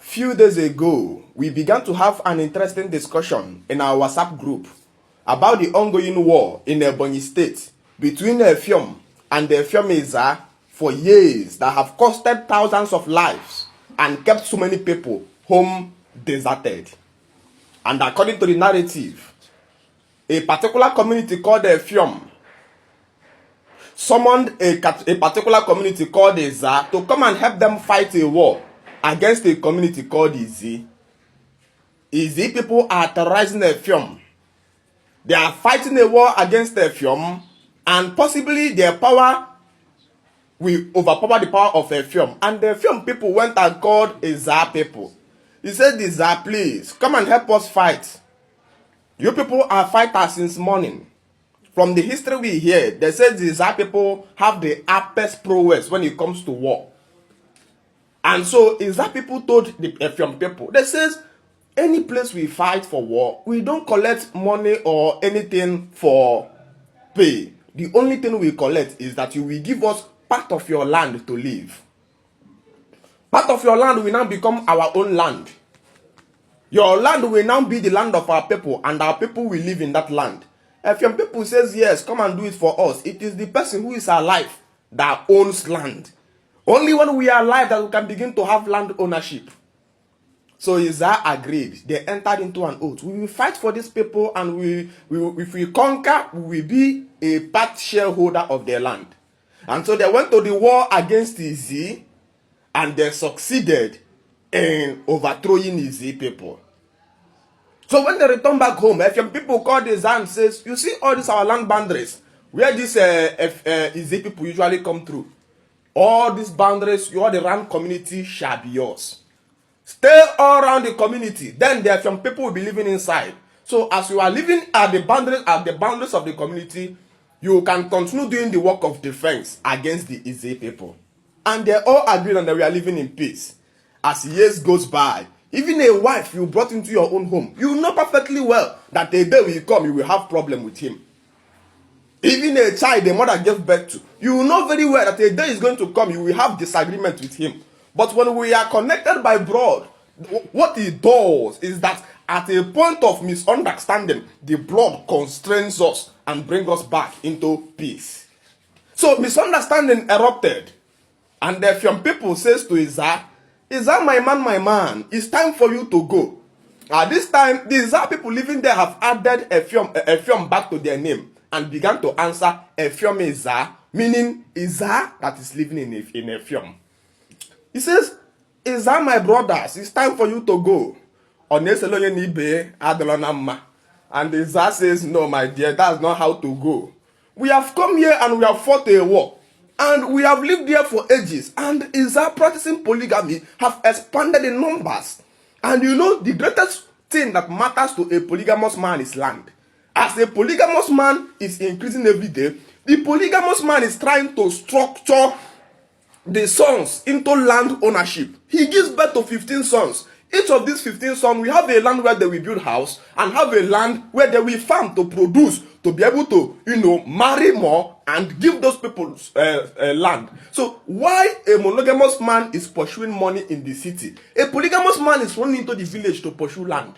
Few days ago, we began to have an interesting discussion in our WhatsApp group about the ongoing war in Ebonyi State between Effium and the Effium for years that have costed thousands of lives and kept so many people home deserted. And according to the narrative, a particular community called Effium summoned a particular community called Eza to come and help them fight a war against a community called Izi. Izi people are terrorizing Effium. They are fighting a war against Effium, and possibly their power will overpower the power of Effium. And the Effium people went and called Eza people. He said, Eza, please come and help us fight. You people are fighters since morning. From the history we hear, they say the Eza people have the apex prowess when it comes to war. And so Eza people told the Effium people, they says, any place we fight for war, we don't collect money or anything for pay. The only thing we collect is that you will give us part of your land to live. Part of your land will now become our own land. Your land will now be the land of our people, and our people will live in that land. If your people says yes, come and do it for us, it is the person who is alive that owns land. Only when we are alive that we can begin to have land ownership. So Eza agreed. They entered into an oath. We will fight for these people, and if we conquer, we will be a part shareholder of their land. And so they went to the war against Izi, and they succeeded in overthrowing Izi people. So when they return back home, Effium people called Eza and says, you see all these our land boundaries, where these Izi people usually come through. All these boundaries, all the Ram community shall be yours. Stay all around the community. Then there are some people will be living inside. So as you are living at the boundaries of the community, you can continue doing the work of defense against the Izi people. And they all agreed and they were living in peace. As years goes by, even a wife you brought into your own home, you know perfectly well that a day will come, you will have problem with him. Even a child the mother gave birth to, you know very well that a day is going to come, you will have disagreement with him. But when we are connected by blood, what it does is that at a point of misunderstanding, the blood constrains us and brings us back into peace. So misunderstanding erupted, and the Effium people says to Eza, Eza, my man, it's time for you to go. At this time, the Eza people living there have added Effium back to their name and began to answer Effium Eza, meaning Eza that is living in Effium. He says, Eza, my brothers, it's time for you to go. And Eza says, no, my dear, that's not how to go. We have come here and we have fought a war. And we have lived there for ages. And Eza practicing polygamy have expanded in numbers. And you know, the greatest thing that matters to a polygamous man is land. As a polygamous man is increasing every day, the polygamous man is trying to structure the sons into land ownership. He gives birth to 15 sons. Each of these 15 sons will have a land where they will build house and have a land where they will farm to produce, to be able to, marry more and give those people land. So why a monogamous man is pursuing money in the city, a polygamous man is running into the village to pursue land.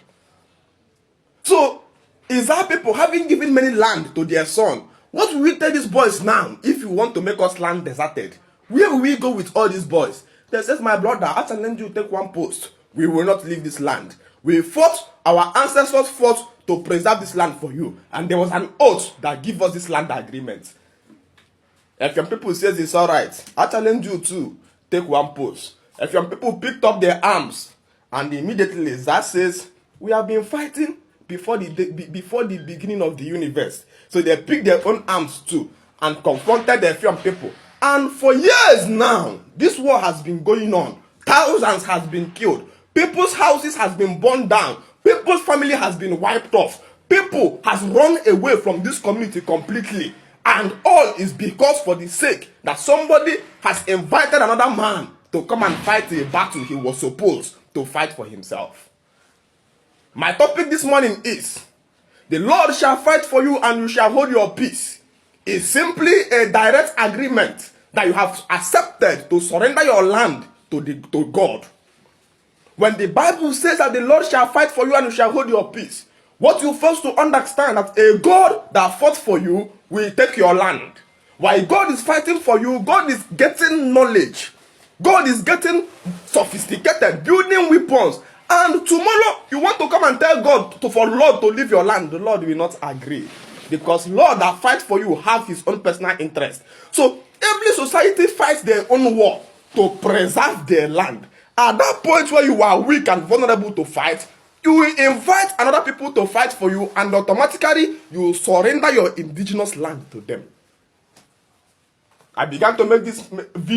So Eza people having given many land to their son, what will we tell these boys now if you want to make us land deserted? Where will we go with all these boys? They says, my brother, I challenge you to take one post. We will not leave this land. We fought, our ancestors fought to preserve this land for you. And there was an oath that gave us this land agreement. If your people says it's all right, I challenge you to take one post. If your people picked up their arms, and immediately that says, we have been fighting before the beginning of the universe. So they picked their own arms too and confronted the Effium people. And for years now, this war has been going on. Thousands has been killed. People's houses has been burned down. People's family has been wiped off. People has run away from this community completely. And all is because for the sake that somebody has invited another man to come and fight a battle he was supposed to fight for himself. My topic this morning is, the Lord shall fight for you and you shall hold your peace. Is simply a direct agreement that you have accepted to surrender your land to God. When the Bible says that the Lord shall fight for you and you shall hold your peace, what you first to understand that a God that fought for you will take your land. While God is fighting for you, God is getting knowledge. God is getting sophisticated, building weapons. And tomorrow, you want to come and tell God for Lord to leave your land. The Lord will not agree. Because Lord that fights for you have his own personal interest. So, every society fights their own war to preserve their land. At that point where you are weak and vulnerable to fight, you will invite another people to fight for you, and automatically you will surrender your indigenous land to them. I began to make this video